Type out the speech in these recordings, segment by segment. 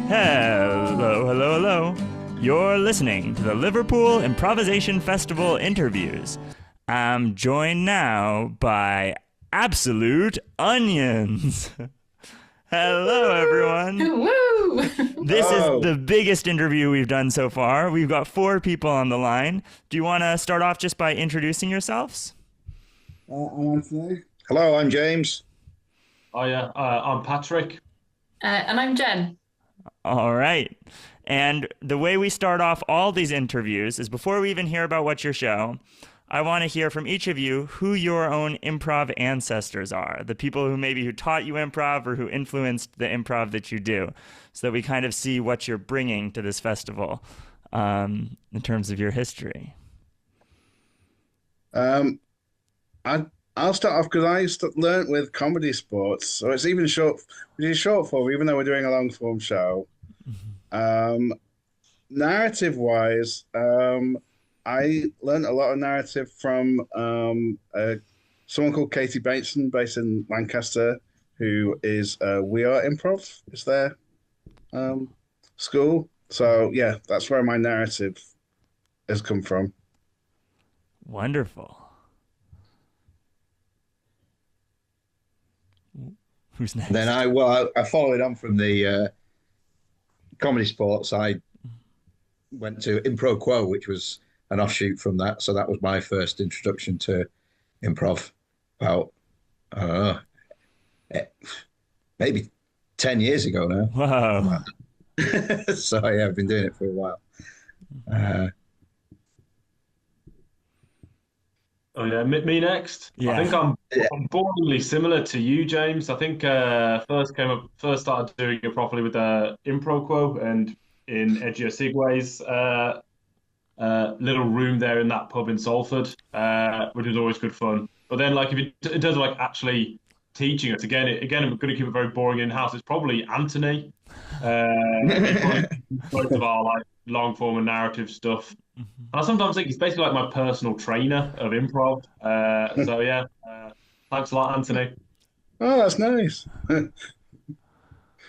Hello, hello, hello. You're listening to the Liverpool Improvisation Festival interviews. I'm joined now by Absolute Onions. Hello, everyone. Woo! This is the biggest interview we've done so far. We've got 4 people on the line. Do you want to start off just by introducing yourselves? I'm Anthony. Hello, I'm James. Oh yeah, I'm Patrick. And I'm Jen. All right. And the way we start off all these interviews is before we even hear about what's your show, I want to hear from each of you who your own improv ancestors are, the people who taught you improv or who influenced the improv that you do, so that we kind of see what you're bringing to this festival in terms of your history. I'll start off because learnt with comedy sports, so it's even short. We do short form, even though we're doing a long form show. Narrative wise, I learned a lot of narrative from someone called Katie Bateson, based in Lancaster, who is We Are Improv, is their school. So yeah, that's where my narrative has come from. Wonderful. Who's next? Then I followed on from the comedy sports. I went to Impro Quo, which was an offshoot from that. So that was my first introduction to improv about, maybe 10 years ago now. Wow. So yeah, I've been doing it for a while. Oh yeah, me next. Yeah. I think I'm boringly similar to you, James. I think first started doing it properly with the Impro Quo and in Edgier Sigways little room there in that pub in Salford, which was always good fun. But then, like, in terms of like actually teaching us again, I'm going to keep it very boring in house. It's probably Anthony. Probably most of our like long form and narrative stuff. And I sometimes think he's basically like my personal trainer of improv. So yeah, thanks a lot, Anthony. Oh, that's nice.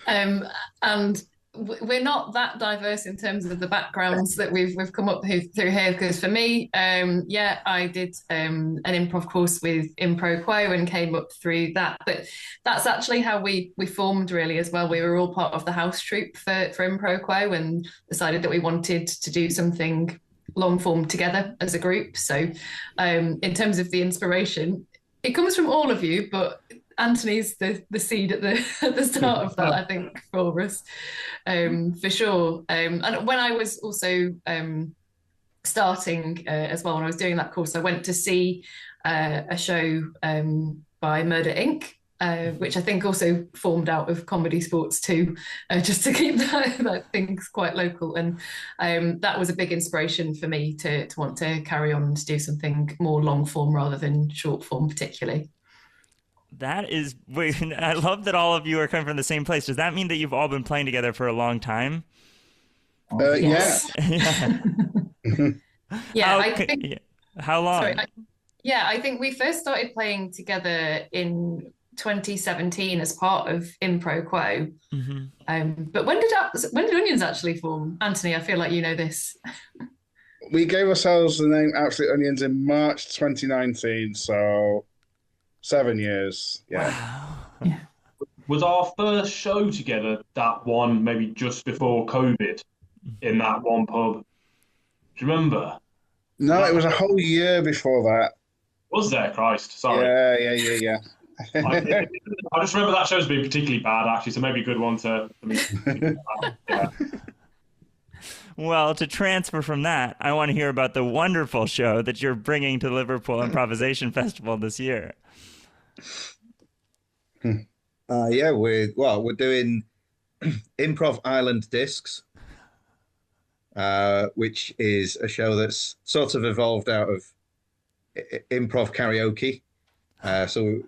And we're not that diverse in terms of the backgrounds that we've come up through here. Because for me, I did an improv course with Impro Quo and came up through that. But that's actually how we formed really as well. We were all part of the house troupe for Impro Quo and decided that we wanted to do something long form together as a group. So in terms of the inspiration, it comes from all of you, but Anthony's the seed at the start of that, I think, for us, for sure. And when I was also starting as well, when I was doing that course, I went to see a show by Murder Inc., which I think also formed out of comedy sports too, just to keep that things quite local. And that was a big inspiration for me to want to carry on to do something more long form rather than short form particularly. I love that all of you are coming from the same place. Does that mean that you've all been playing together for a long time? Yes. Yeah. I think. How long? Sorry, I think we first started playing together in 2017 as part of Impro Quo. But when did Onions actually form? Anthony, I feel like you know this. We gave ourselves the name Absolute Onions in March 2019, so 7 years. Yeah. Wow. Yeah. Was our first show together that one maybe just before COVID in that one pub? Do you remember? No, it was a whole year before that. Was there? Christ, sorry. Yeah. I just remember that show's being particularly bad, actually, so maybe a good one to yeah. Well, to transfer from that, I want to hear about the wonderful show that you're bringing to the Liverpool Improvisation Festival this year. We're doing Improv Island Discs, which is a show that's sort of evolved out of improv karaoke. So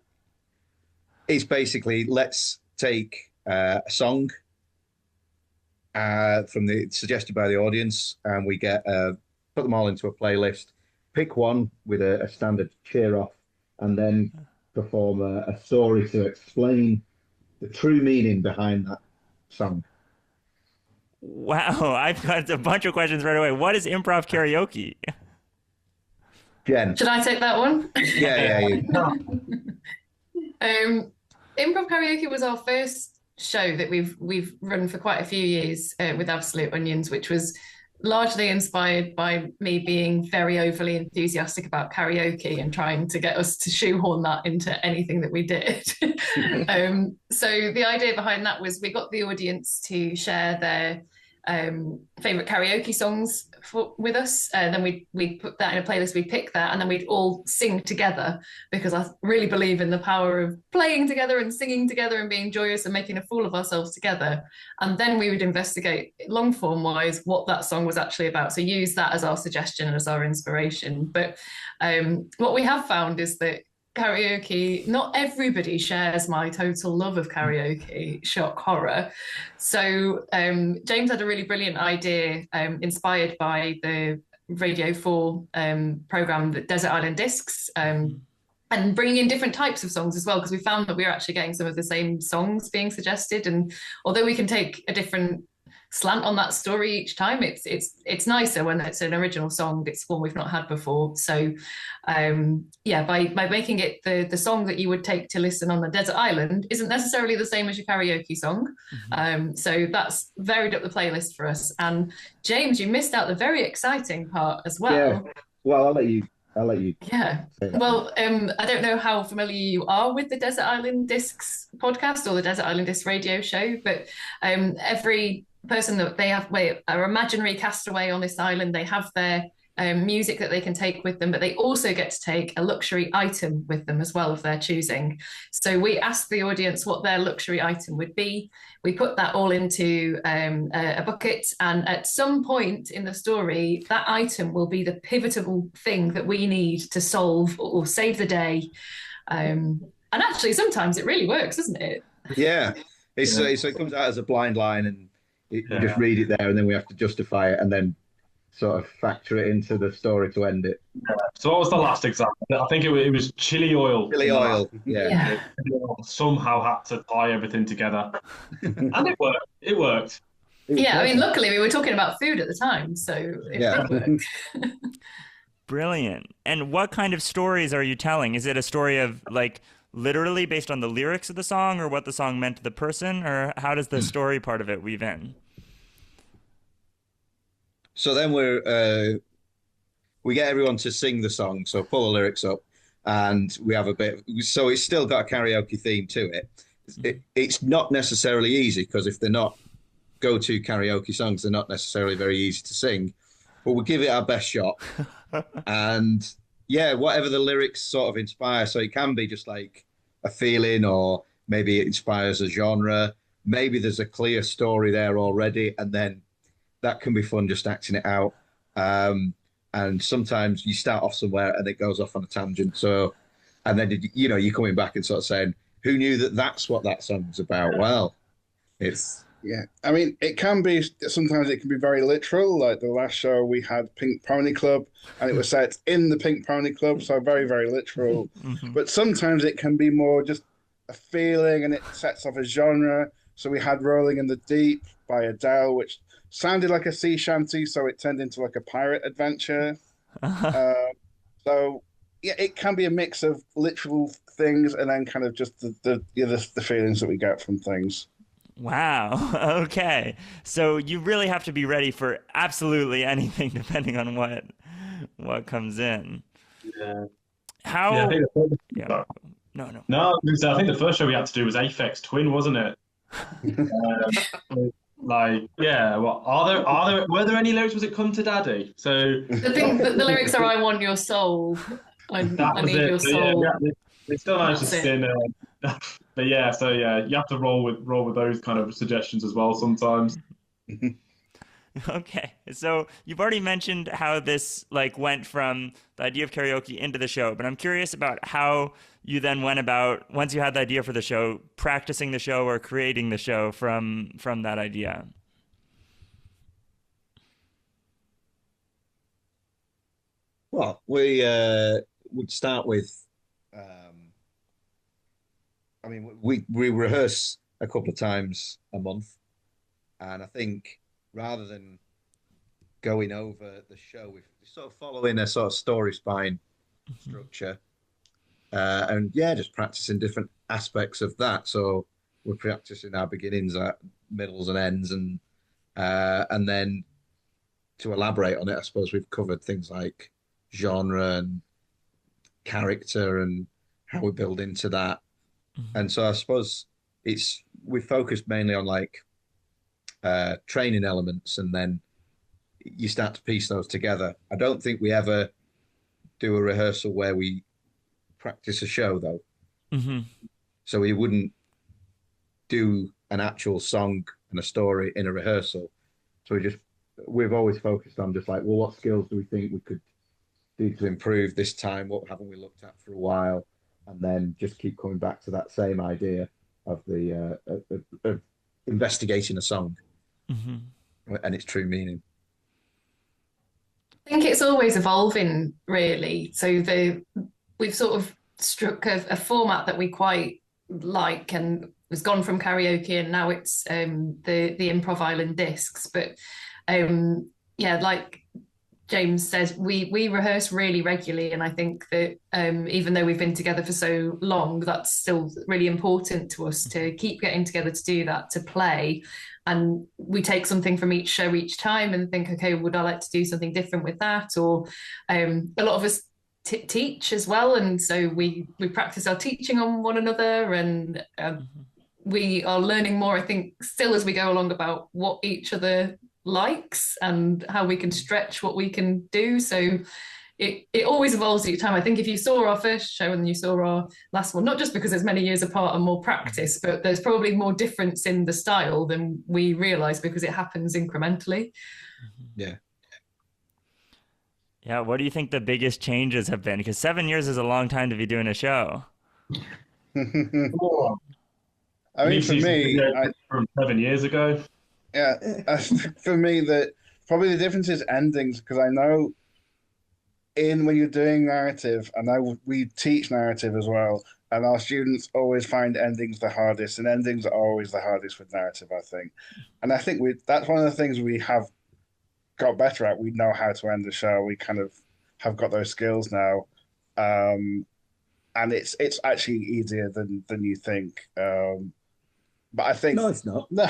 it's basically let's take a song suggested by the audience, and we put them all into a playlist, pick one with a standard cheer off, and then perform a story to explain the true meaning behind that song. Wow, I've got a bunch of questions right away. What is improv karaoke? Jen. Should I take that one? Yeah. Improv karaoke was our first show that we've run for quite a few years with Absolute Onions, which was largely inspired by me being very overly enthusiastic about karaoke and trying to get us to shoehorn that into anything that we did. So the idea behind that was we got the audience to share their favorite karaoke songs with us. Then we put that in a playlist, we pick that, and then we'd all sing together, because I really believe in the power of playing together and singing together and being joyous and making a fool of ourselves together. And then we would investigate long form wise what that song was actually about. So use that as our suggestion and as our inspiration. But what we have found is that karaoke, not everybody shares my total love of karaoke, shock horror. So James had a really brilliant idea inspired by the Radio 4 program, the Desert Island Discs, and bringing in different types of songs as well, because we found that we were actually getting some of the same songs being suggested. And although we can take a different slant on that story each time, it's nicer when it's an original song. It's one we've not had before. So by making it the song that you would take to listen on the desert island isn't necessarily the same as your karaoke song. So that's varied up the playlist for us. And James, you missed out the very exciting part as well. Yeah. Well, I'll let you. Yeah. Well, I don't know how familiar you are with the Desert Island Discs podcast or the Desert Island Discs radio show, but every person that they have, are imaginary castaway on this island. They have their music that they can take with them, but they also get to take a luxury item with them as well of their choosing. So we asked the audience what their luxury item would be. We put that all into a bucket, and at some point in the story, that item will be the pivotal thing that we need to solve or save the day. And actually, sometimes it really works, doesn't it? Yeah. So it comes out as a blind line, and you just read it there, and then we have to justify it, and then sort of factor it into the story to end it. So what was the last example? I think it was chili oil. Chili oil, yeah. Somehow had to tie everything together, and it worked. It worked. Yeah, I mean, luckily we were talking about food at the time, so it did work. Brilliant. And what kind of stories are you telling? Is it a story of like literally based on the lyrics of the song or what the song meant to the person, or how does the story part of it weave in? So then we get everyone to sing the song, so pull the lyrics up, and we have a bit. So it's still got a karaoke theme to it. It's not necessarily easy, because if they're not go-to karaoke songs, they're not necessarily very easy to sing. But we'll give it our best shot, and yeah, whatever the lyrics sort of inspire. So it can be just like a feeling, or maybe it inspires a genre. Maybe there's a clear story there already, and then that can be fun just acting it out. And sometimes you start off somewhere and it goes off on a tangent. So, and then, you're coming back and sort of saying, who knew that that's what that song's about? Well, it's... Yeah, I mean, sometimes it can be very literal. Like the last show we had Pink Pony Club, and it was set in the Pink Pony Club, so very, very literal. But sometimes it can be more just a feeling, and it sets off a genre. So we had Rolling in the Deep by Adele, which sounded like a sea shanty, so it turned into like a pirate adventure. So yeah, it can be a mix of literal things and then kind of just the feelings that we get from things. Wow. Okay. So you really have to be ready for absolutely anything, depending on what comes in. Yeah. How? Yeah, I think No. I think the first show we had to do was Aphex Twin, wasn't it? Were there any lyrics? Was it "Come to Daddy"? So the lyrics are "I want your soul." I need your soul. Yeah, they still managed to spin. But yeah, so yeah, you have to roll with those kind of suggestions as well sometimes. Okay, so you've already mentioned how this went from the idea of karaoke into the show, but I'm curious about how you then went about, once you had the idea for the show, practicing the show or creating the show from that idea. Well, we would start with, we rehearse a couple of times a month, and I think rather than going over the show, we're sort of following a sort of story spine structure. And yeah, just practicing different aspects of that. So we're practicing our beginnings, our middles and ends, and then to elaborate on it, I suppose we've covered things like genre and character and how we build into that. And so I suppose we focused mainly on like training elements, and then you start to piece those together. I don't think we ever do a rehearsal where we practice a show though. So we wouldn't do an actual song and a story in a rehearsal. So we've always focused on just like, well, what skills do we think we could do to improve this time? What haven't we looked at for a while? And then just keep coming back to that same idea of the of investigating a song and its true meaning. I think it's always evolving, really. So we've sort of struck a format that we quite like, and it's gone from karaoke, and now it's the Improv Island Discs. But yeah, like James says, we rehearse really regularly, and I think that even though we've been together for so long, that's still really important to us to keep getting together to do that, to play. And we take something from each show each time and think, okay, would I like to do something different with that? Or a lot of us teach as well, and so we practice our teaching on one another, and we are learning more, I think, still as we go along about what each other likes and how we can stretch what we can do. So it always evolves each time. I think if you saw our first show and you saw our last one, not just because there's many years apart and more practice, but there's probably more difference in the style than we realise because it happens incrementally. Yeah. Yeah, what do you think the biggest changes have been? Because 7 years is a long time to be doing a show. I mean, for me, from 7 years ago. Yeah, for me, probably the difference is endings, because I know when you're doing narrative, I know we teach narrative as well, and our students always find endings the hardest, and endings are always the hardest with narrative, I think. And I think that's one of the things we have got better at. We know how to end the show. We kind of have got those skills now, and it's actually easier than you think. But I think no, it's not. No,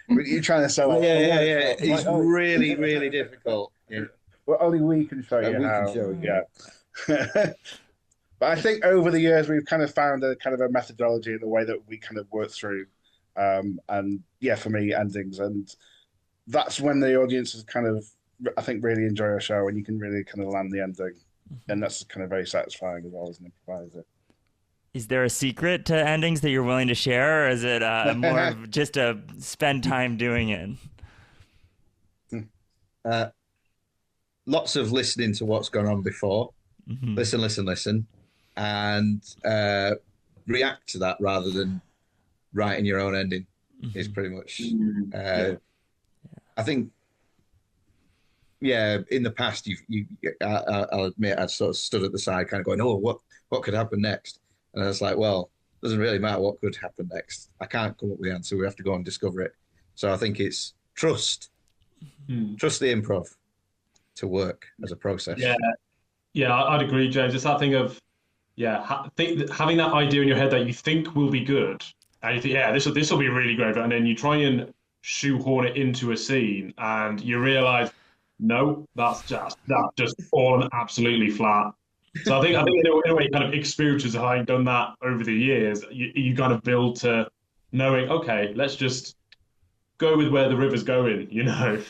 you're trying to sell it. Yeah. It's really, really difficult. Yeah. Well, only we can show you how. Yeah. But I think over the years we've kind of found a kind of a methodology in the way that we kind of work through, and yeah, for me, endings, and that's when the audiences kind of, I think, really enjoy our show, and you can really kind of land the ending, and that's kind of very satisfying as well as an improviser. Is there a secret to endings that you're willing to share, or is it more of just a spend time doing it? Lots of listening to what's gone on before. Listen, and react to that rather than writing your own ending is pretty much. I think, yeah, in the past, I'll admit, I'd sort of stood at the side, kind of going, "Oh, what could happen next?" And I was like, well, it doesn't really matter what could happen next. I can't come up with the answer. We have to go and discover it. So I think it's trust the improv to work as a process. Yeah, I'd agree, James. It's that thing of, having that idea in your head that you think will be good, and you think, yeah, this will be really great, and then you try and shoehorn it into a scene, and you realise, no, that's just fallen absolutely flat. So I think in a way, kind of experiences of having done that over the years, you kind of build to knowing, okay, let's just go with where the river's going, you know.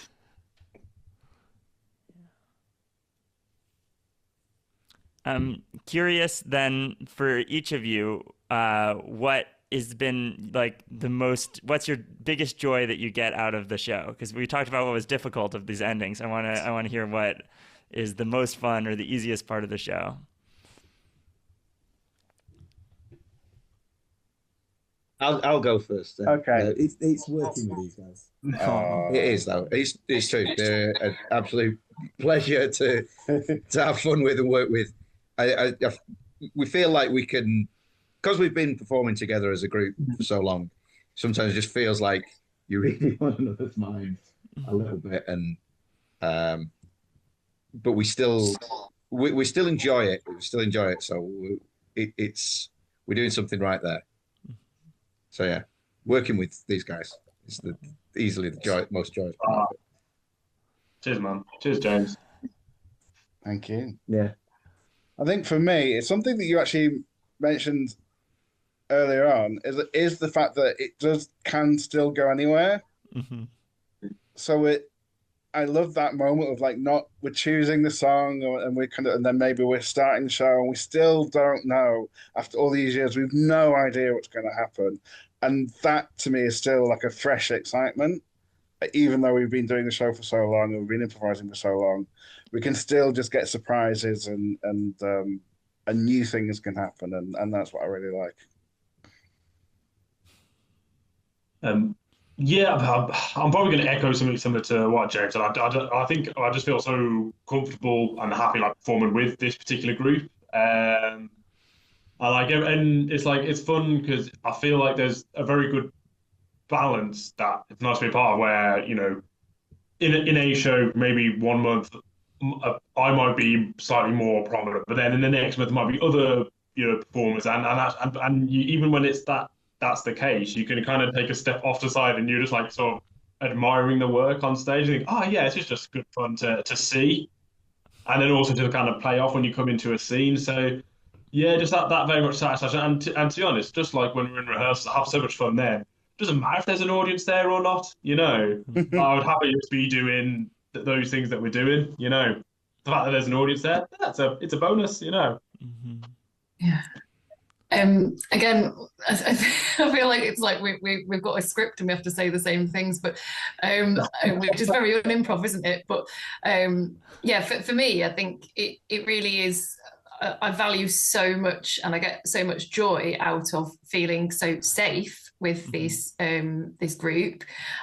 I'm curious then for each of you, what has been like what's your biggest joy that you get out of the show? Because we talked about what was difficult of these endings. I want to hear what is the most fun or the easiest part of the show. I'll go first. Okay. It's working with these guys. It is, though. It's true. They're an absolute pleasure to have fun with and work with. We feel like we can, because we've been performing together as a group for so long, sometimes it just feels like you read one another's minds a little bit, and but we still enjoy it. We still enjoy it. So it's we're doing something right there. So yeah, working with these guys is easily the most joyous part. Cheers, man. Cheers, James. Thank you. Yeah. I think for me, it's something that you actually mentioned earlier on is the fact that it can still go anywhere. Mm-hmm. So I love that moment of like we're choosing the song and and then maybe we're starting the show and we still don't know after all these years, we've no idea what's going to happen. And that to me is still like a fresh excitement. Even though we've been doing the show for so long and we've been improvising for so long, we can still just get surprises and new things can happen. And that's what I really like. Yeah, I'm probably going to echo something similar to what James said. I think I just feel so comfortable and happy like performing with this particular group. I like it, and it's fun because I feel like there's a very good balance that it's nice to be a part of. Where in a show maybe 1 month I might be slightly more prominent, but then in the next month there might be other performers, and even when that's the case, you can kind of take a step off the side and you're just like sort of admiring the work on stage and think, oh yeah, it's just good fun to see, and then also to kind of play off when you come into a scene. So yeah, just that very much satisfaction. And to be honest, just like when we're in rehearsal, I have so much fun then. It doesn't matter if there's an audience there or not. I would happily just be doing those things that we're doing. The fact that there's an audience there, it's a bonus. Mm-hmm. Yeah. Again, I feel like it's like we've got a script and we have to say the same things, but which is very un-improv, isn't it? But yeah, for me, I think it really is. I value so much, and I get so much joy out of feeling so safe with this group,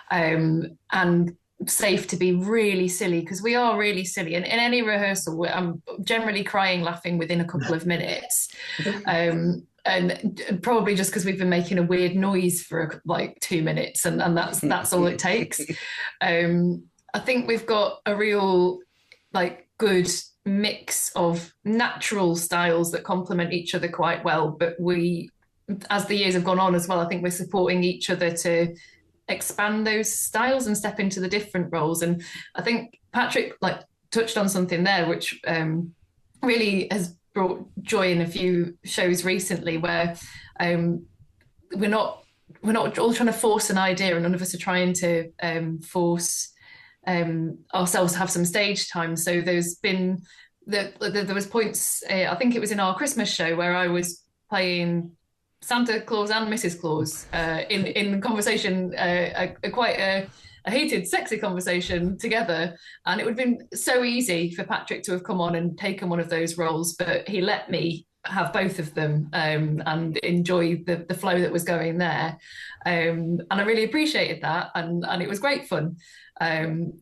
and safe to be really silly, because we are really silly. And in any rehearsal, I'm generally crying, laughing within a couple of minutes. And probably just because we've been making a weird noise for like 2 minutes, and that's all it takes. I think we've got a real like good mix of natural styles that complement each other quite well, but as the years have gone on as well, I think we're supporting each other to expand those styles and step into the different roles. And I think Patrick like touched on something there which really has brought joy in a few shows recently, where we're not all trying to force an idea, and none of us are trying to force ourselves to have some stage time. So there was points, I think it was in our Christmas show, where I was playing Santa Claus and Mrs. Claus in conversation, quite a heated, sexy conversation together. And it would have been so easy for Patrick to have come on and taken one of those roles, but he let me have both of them and enjoy the flow that was going there. And I really appreciated that, and it was great fun.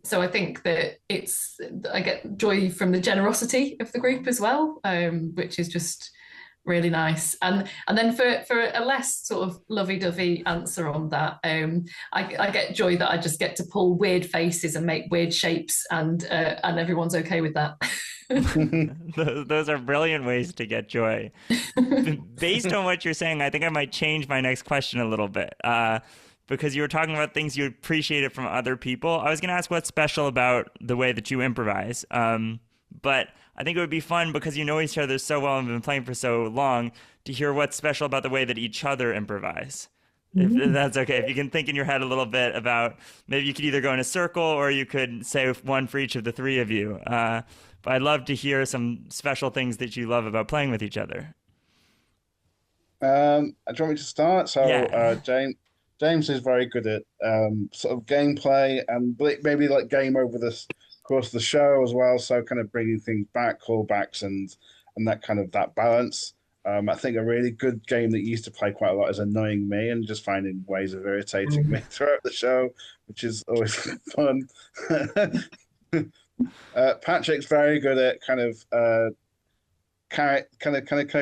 So I think that I get joy from the generosity of the group as well, which is just really nice. And then for a less sort of lovey-dovey answer on that, I get joy that I just get to pull weird faces and make weird shapes, and everyone's okay with that. Those are brilliant ways to get joy. Based on what you're saying, I think I might change my next question a little bit. Because you were talking about things you appreciated from other people. I was going to ask what's special about the way that you improvise. But I think it would be fun, because you know each other so well and been playing for so long, to hear what's special about the way that each other improvise. If that's okay. If you can think in your head a little bit about, maybe you could either go in a circle or you could say one for each of the three of you. But I'd love to hear some special things that you love about playing with each other. Do you want me to start? So Yeah. James is very good at sort of gameplay and maybe like game over the course of the show as well. So kind of bringing things back, callbacks, and that kind of that balance. I think a really good game that you used to play quite a lot is Annoying Me, and just finding ways of irritating me throughout the show, which is always fun. Patrick's very good at kind of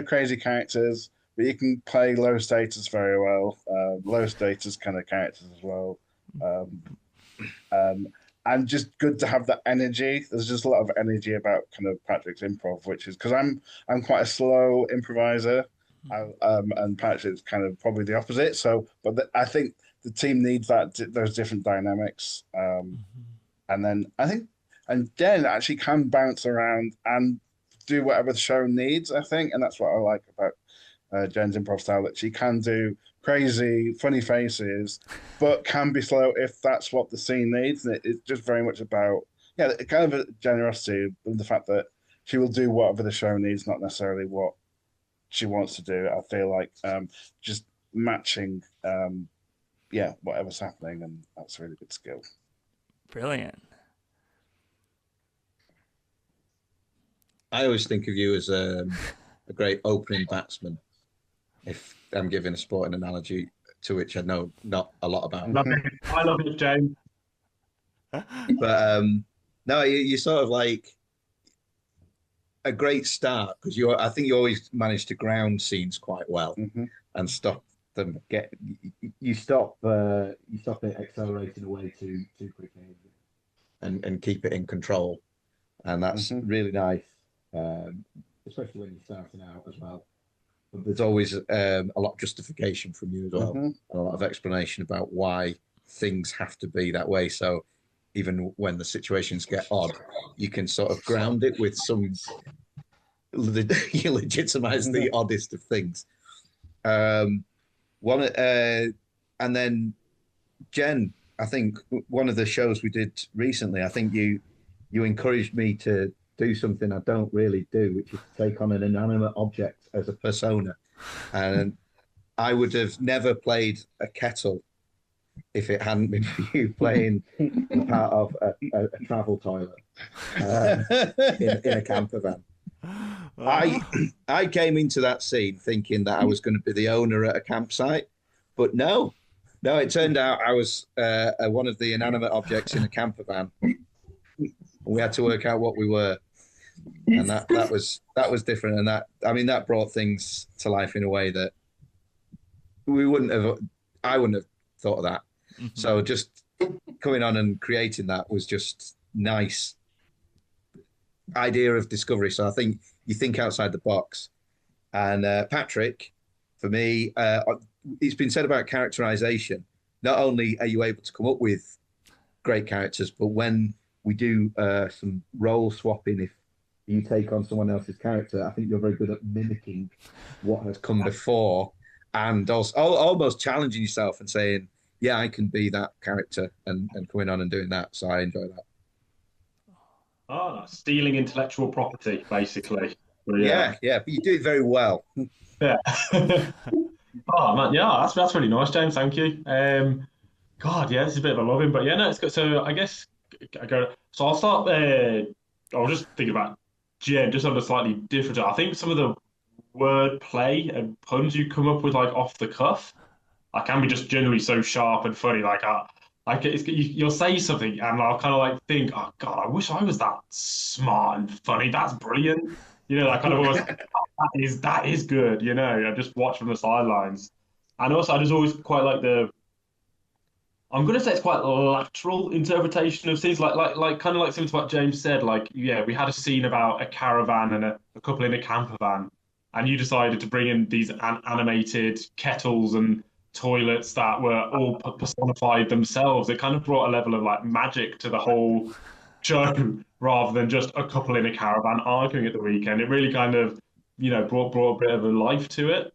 crazy characters. But you can play low status very well, low status kind of characters as well. Um, and just good to have that energy. There's just a lot of energy about kind of Patrick's improv, which is because I'm quite a slow improviser, and Patrick's kind of probably the opposite. So, but I think the team needs those different dynamics. And then I think, and Jen actually can bounce around and do whatever the show needs. I think, and that's what I like about Jen's improv style, that she can do crazy, funny faces, but can be slow if that's what the scene needs. And it's just very much about, yeah, kind of a generosity and the fact that she will do whatever the show needs, not necessarily what she wants to do. I feel like just matching, yeah, whatever's happening, and that's a really good skill. Brilliant. I always think of you as a great opening batsman. If I'm giving a sporting analogy to which I know not a lot about. I love it, James. But no, you're sort of like a great start because I think you always manage to ground scenes quite well and stop them you stop it accelerating away too quickly and keep it in control, and that's really nice, especially when you're starting out as well. But there's always a lot of justification from you as well, and a lot of explanation about why things have to be that way. So even when the situations get odd, you can sort of ground it with some you legitimize the oddest of things. And then Jen, I think one of the shows we did recently, I think you encouraged me to do something I don't really do, which is to take on an inanimate object as a persona. And I would have never played a kettle if it hadn't been for you playing part of a travel toilet in a camper van. I came into that scene thinking that I was going to be the owner at a campsite, but no, it turned out I was one of the inanimate objects in a camper van. We had to work out what we were, and that was different, and that brought things to life in a way that I wouldn't have thought of that. So just coming on and creating that was just nice idea of discovery. So I think you think outside the box. And Patrick, for me, it's been said about characterization. Not only are you able to come up with great characters, but when we do some role swapping, if you take on someone else's character, I think you're very good at mimicking what has come before, and also almost challenging yourself and saying, yeah, I can be that character, and coming on and doing that. So I enjoy that. Oh, stealing intellectual property, basically. Yeah, but you do it very well. Yeah. Oh man, yeah, that's really nice, James. Thank you. God, yeah, this is a bit of a loving, but yeah, no, it's good. So I guess I go. So I'll start. I was just thinking about Jen, just on a slightly different. I think some of the word play and puns you come up with, like off the cuff, I can be just generally so sharp and funny. You'll say something, and I'll kind of like think, oh God, I wish I was that smart and funny. That's brilliant. You know, that kind of almost that is good. You know, I just watch from the sidelines, and also I just always quite like I'm going to say it's quite lateral interpretation of scenes, like kind of like similar to what James said. Like, yeah, we had a scene about a caravan and a couple in a camper van, and you decided to bring in these animated kettles and toilets that were all personified themselves. It kind of brought a level of like magic to the whole show rather than just a couple in a caravan arguing at the weekend. It really kind of, brought a bit of a life to it.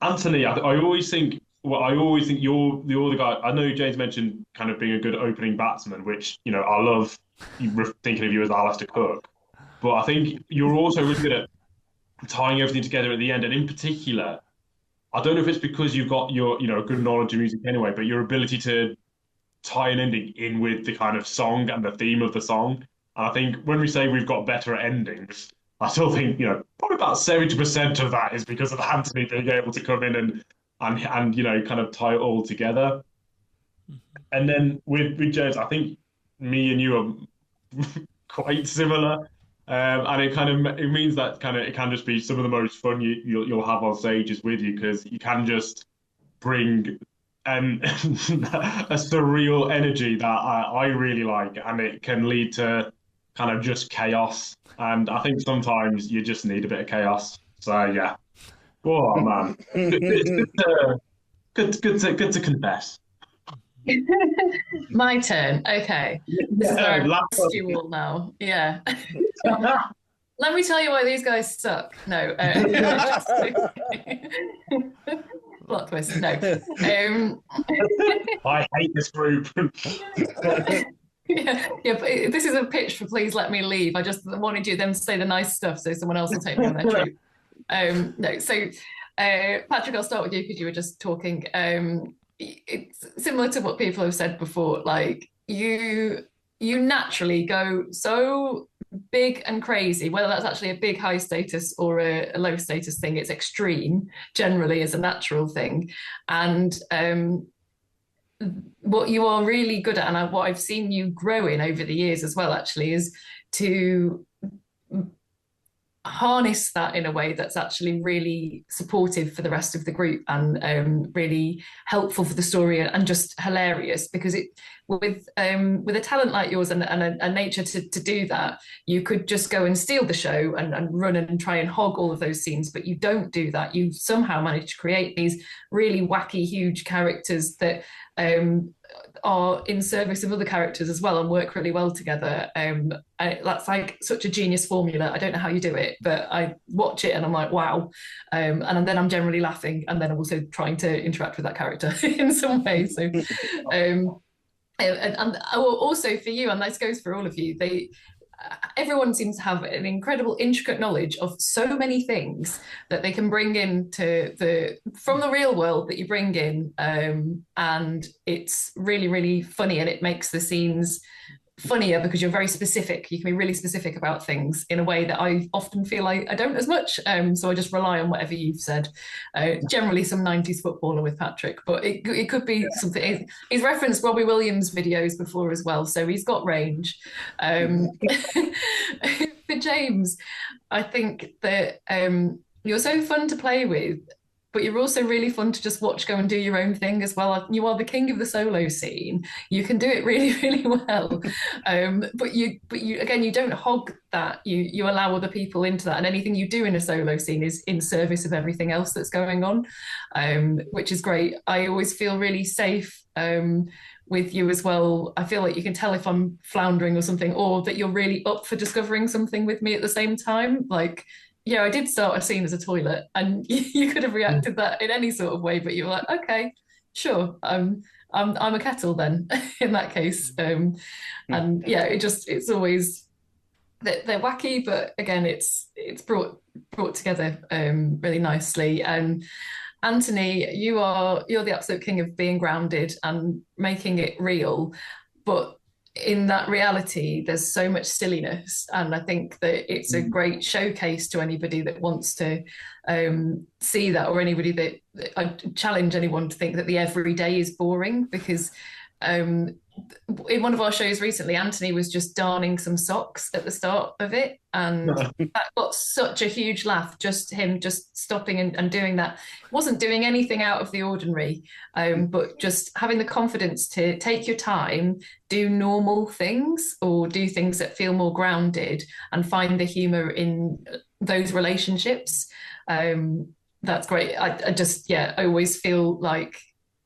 Anthony, I always think you're the guy. I know James mentioned kind of being a good opening batsman, which, I love thinking of you as Alistair Cook. But I think you're also really good at tying everything together at the end. And in particular, I don't know if it's because you've got your, good knowledge of music anyway, but your ability to tie an ending in with the kind of song and the theme of the song. And I think when we say we've got better endings, I still think, probably about 70% of that is because of Anthony being able to come in and kind of tie it all together. And then with James, I think me and you are quite similar. And it means that it can just be some of the most fun you'll have on stages with you, because you can just bring and a surreal energy that I really like, and it can lead to kind of just chaos. And I think sometimes you just need a bit of chaos. So yeah. Oh man, it's good to confess. My turn. Okay. This is where I Last lost you all now. Yeah. Let me tell you why these guys suck. No. Plot twist. No. I hate this group. Yeah, but this is a pitch for please let me leave. I just wanted you them to say the nice stuff so someone else will take me on their troop. No, so Patrick, I'll start with you because you were just talking. It's similar to what people have said before. Like you naturally go so big and crazy, whether that's actually a big high status or a low status thing. It's extreme generally as a natural thing, and what you are really good at, and what I've seen you grow in over the years as well, actually, is to harness that in a way that's actually really supportive for the rest of the group and really helpful for the story and just hilarious, because it with a talent like yours and a nature to do that, you could just go and steal the show and run and try and hog all of those scenes, but you don't do that. You somehow manage to create these really wacky, huge characters that are in service of other characters as well and work really well together. That's like such a genius formula. I don't know how you do it, but I watch it and I'm like, wow. And then I'm generally laughing, and then I'm also trying to interact with that character in some way. So, and also for you, and this goes for all of you, everyone seems to have an incredible intricate knowledge of so many things that they can bring from the real world that you bring in, and it's really, really funny, and it makes the scenes funnier because you're very specific. You can be really specific about things in a way that I often feel I don't as much. So I just rely on whatever you've said. Generally some 90s footballer with Patrick, but it could be something. He's referenced Robbie Williams videos before as well, so he's got range. For James, I think that you're so fun to play with, but you're also really fun to just watch go and do your own thing as well. You are the king of the solo scene. You can do it really, really well. But you again, you don't hog that. You allow other people into that, and anything you do in a solo scene is in service of everything else that's going on, which is great. I always feel really safe with you as well. I feel like you can tell if I'm floundering or something, or that you're really up for discovering something with me at the same time. Like, yeah, I did start a scene as a toilet, and you could have reacted that in any sort of way, but you were like, okay, sure, I'm a kettle then in that case. And yeah, it's always they're wacky, but again, it's brought together really nicely. And Anthony, you're the absolute king of being grounded and making it real, but in that reality, there's so much silliness, and I think that it's a great showcase to anybody that wants to see that, or anybody that I challenge anyone to think that the everyday is boring, because in one of our shows recently, Anthony was just darning some socks at the start of it, and that got such a huge laugh. Just him just stopping and doing that. Wasn't doing anything out of the ordinary, but just having the confidence to take your time, do normal things, or do things that feel more grounded, and find the humor in those relationships. That's great. I always feel like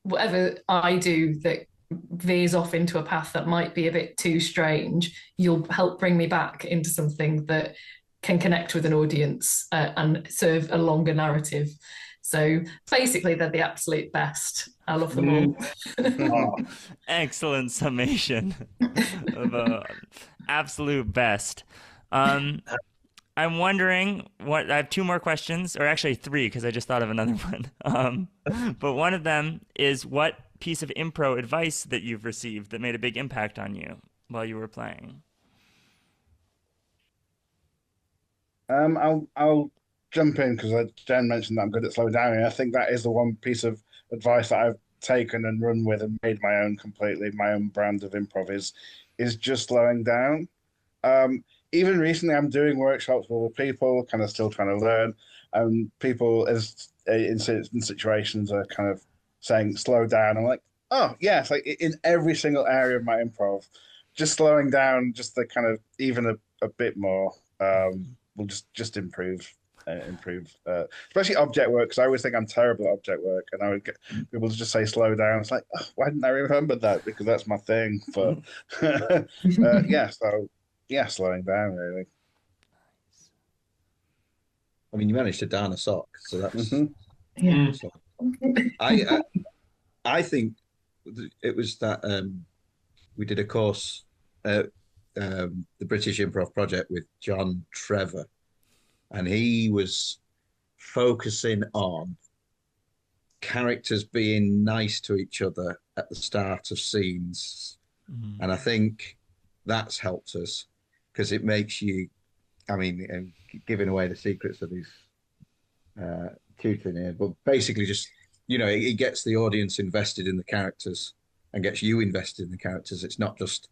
whatever I do that veers off into a path that might be a bit too strange, you'll help bring me back into something that can connect with an audience and serve a longer narrative. So basically, they're the absolute best. I love them all. Excellent summation of absolute best. I'm wondering I have two more questions, or actually three, because I just thought of another one. But one of them is, what piece of improv advice that you've received that made a big impact on you while you were playing? I'll jump in because Jen mentioned that I'm good at slowing down, and I think that is the one piece of advice that I've taken and run with and made my own completely. My own brand of improv is just slowing down. Even recently, I'm doing workshops with other people, kind of still trying to learn. People in situations are kind of saying slow down. I'm like, oh yes, like in every single area of my improv, just slowing down, just the kind of even a bit more will just improve, especially object work, because I always think I'm terrible at object work, and I would get people to just say slow down. It's like, oh, why didn't I remember that? Because that's my thing. But yeah, so yeah, slowing down really. I mean, you managed to darn a sock, so that's. Yeah. So, I think it was that we did a course at the British Improv Project with John Trevor, and he was focusing on characters being nice to each other at the start of scenes. And I think that's helped us because it makes you, I mean, giving away the secrets of these tutoring here, but basically just, it gets the audience invested in the characters and gets you invested in the characters. It's not just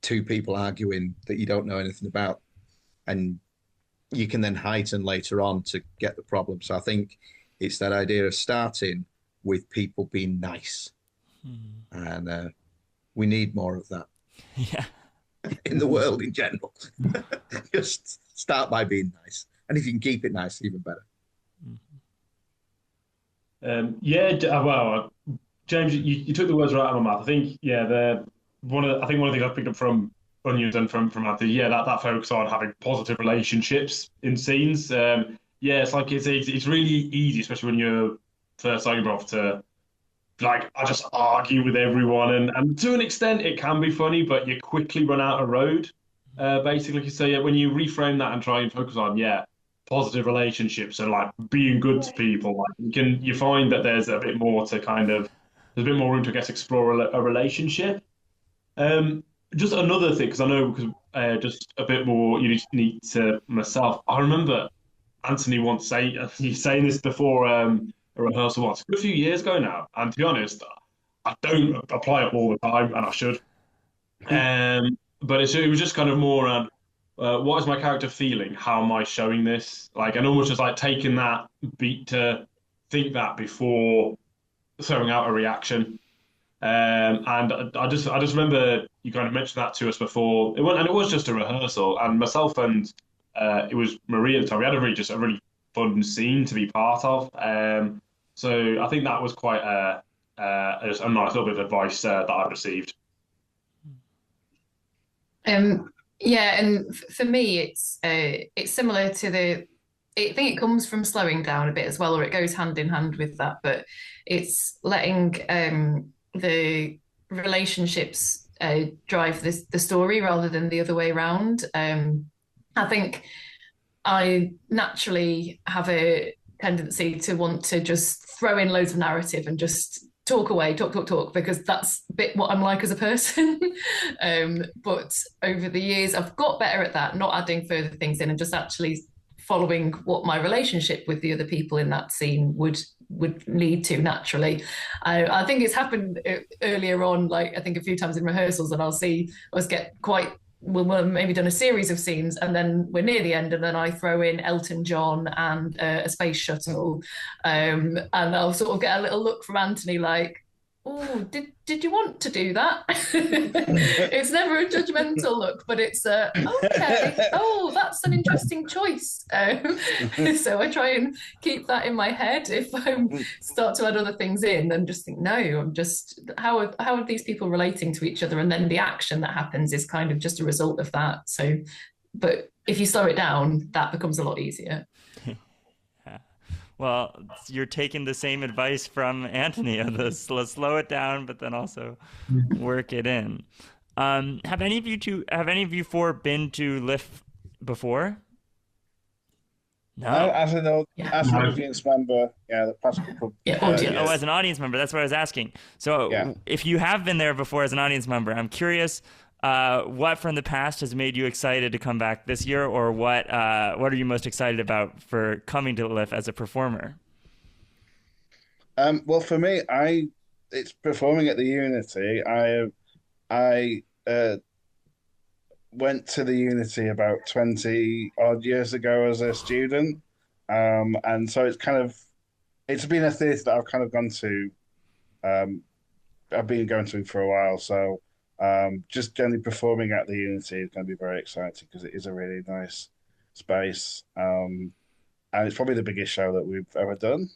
two people arguing that you don't know anything about. And you can then heighten later on to get the problem. So I think it's that idea of starting with people being nice. And we need more of that. Yeah. In the world in general. Just start by being nice. And if you can keep it nice, even better. Well, James, you took the words right out of my mouth. I think, one of the things I've picked up from Onions and from Anthony, that focus on having positive relationships in scenes. It's like it's really easy, especially when you're first starting off, to I just argue with everyone, and to an extent it can be funny, but you quickly run out of road. Basically, so yeah, when you reframe that and try and focus on positive relationships and being good to people, you find that there's a bit more to there's a bit more room to explore a relationship. Just another thing, because I know, just a bit more unique to myself. I remember Anthony once saying this before a rehearsal once, a few years ago now. And to be honest, I don't apply it all the time, and I should. But it was just kind of more around what is my character feeling? How am I showing this? And almost just taking that beat to think that before throwing out a reaction. And I just remember you kind of mentioned that to us before it was just a rehearsal, and myself and it was Maria at the time. We had a really fun scene to be part of. So I think that was quite a nice little bit of advice that I received. Yeah, and for me, it's similar to I think it comes from slowing down a bit as well, or it goes hand in hand with that. But it's letting the relationships drive the story rather than the other way around. I think I naturally have a tendency to want to just throw in loads of narrative and just talk away, talk, because that's a bit what I'm like as a person. But over the years, I've got better at that, not adding further things in and just actually following what my relationship with the other people in that scene would lead to naturally. I think it's happened earlier on, I think a few times in rehearsals, and I'll see us get quite, we'll maybe done a series of scenes, and then we're near the end, and then I throw in Elton John and a space shuttle, and I'll sort of get a little look from Anthony oh, did you want to do that? It's never a judgmental look, but it's okay. Oh, that's an interesting choice. So I try and keep that in my head if I start to add other things in, and just think, no, I'm just how are these people relating to each other, and then the action that happens is kind of just a result of that. So, but if you slow it down, that becomes a lot easier. Well, you're taking the same advice from Anthony of the slow it down, but then also work it in. Have any of you four been to LIF before? No. As an audience member, the past couple. As an audience member, that's what I was asking. So, if you have been there before as an audience member, I'm curious. What from the past has made you excited to come back this year, or what are you most excited about for coming to LIF as a performer? Well, for me, it's performing at the Unity. I went to the Unity about 20 odd years ago as a student, and so it's been a theatre that I've kind of gone to. I've been going to for a while, so just generally performing at the Unity is going to be very exciting because it is a really nice space, and it's probably the biggest show that we've ever done.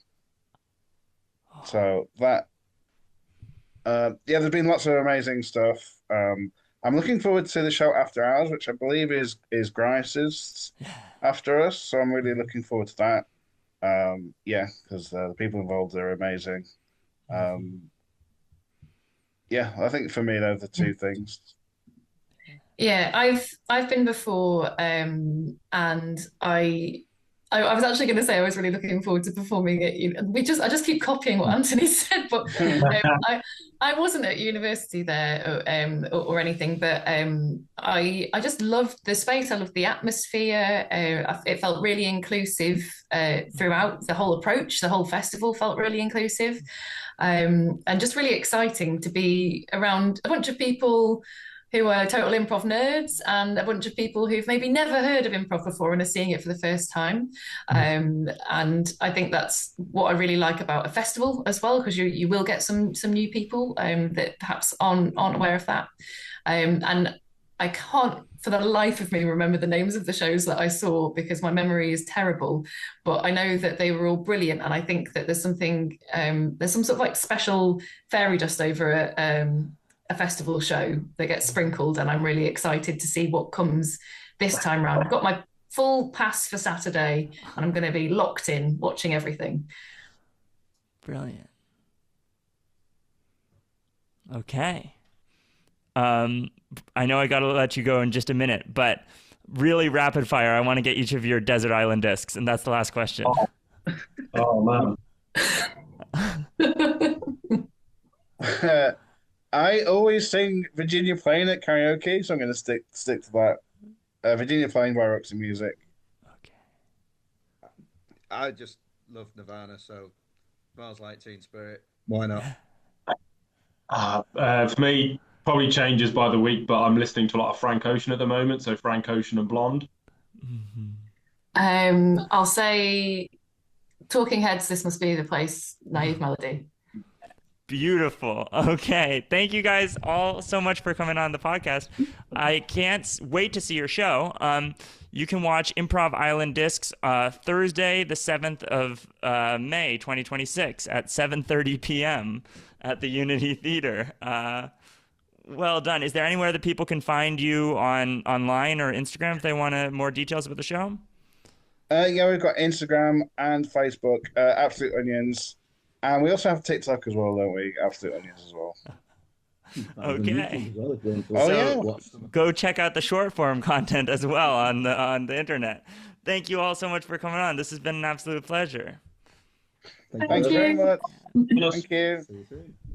So that, yeah, there's been lots of amazing stuff. I'm looking forward to the show After Hours, which I believe is Grice's after us. So I'm really looking forward to that. Yeah, because the people involved are amazing. Yeah, I think for me those are the two things. Yeah, I've been before, and I was actually going to say I was really looking forward to performing it. I just keep copying what Anthony said, but I wasn't at university there or anything, but I just loved the space. I loved the atmosphere. It felt really inclusive throughout the whole approach. The whole festival felt really inclusive, and just really exciting to be around a bunch of people who are total improv nerds and a bunch of people who've maybe never heard of improv before and are seeing it for the first time. And I think that's what I really like about a festival as well, because you will get some new people that perhaps aren't aware of that. And I can't for the life of me remember the names of the shows that I saw because my memory is terrible, but I know that they were all brilliant. And I think that there's some sort of like special fairy dust over a festival show that gets sprinkled, and I'm really excited to see what comes this time round. I've got my full pass for Saturday and I'm going to be locked in watching everything. Brilliant. Okay. I know I got to let you go in just a minute, but really rapid fire. I want to get each of your desert island discs, and that's the last question. Oh man. I always sing Virginia Plain at karaoke, so I'm going to stick to that. Virginia Plain by Roxy Music. Okay. I just love Nirvana, so Smells Like Teen Spirit. Why not? For me, probably changes by the week, but I'm listening to a lot of Frank Ocean at the moment, so Frank Ocean and Blonde. Mm-hmm. I'll say Talking Heads, This Must Be the Place, Naive Melody. Beautiful. Okay. Thank you guys all so much for coming on the podcast. I can't wait to see your show. You can watch Improv Island Discs Thursday, the 7th of May, 2026 at 7:30 p.m. at the Unity Theater. Well done. Is there anywhere that people can find you online or Instagram if they want more details about the show? Yeah, we've got Instagram and Facebook, Absolute Onions. And we also have TikTok as well, don't we? Absolute Onions as well. Okay. Oh, yeah. Go check out the short form content as well on the internet. Thank you all so much for coming on. This has been an absolute pleasure. Thanks very much. Thank you.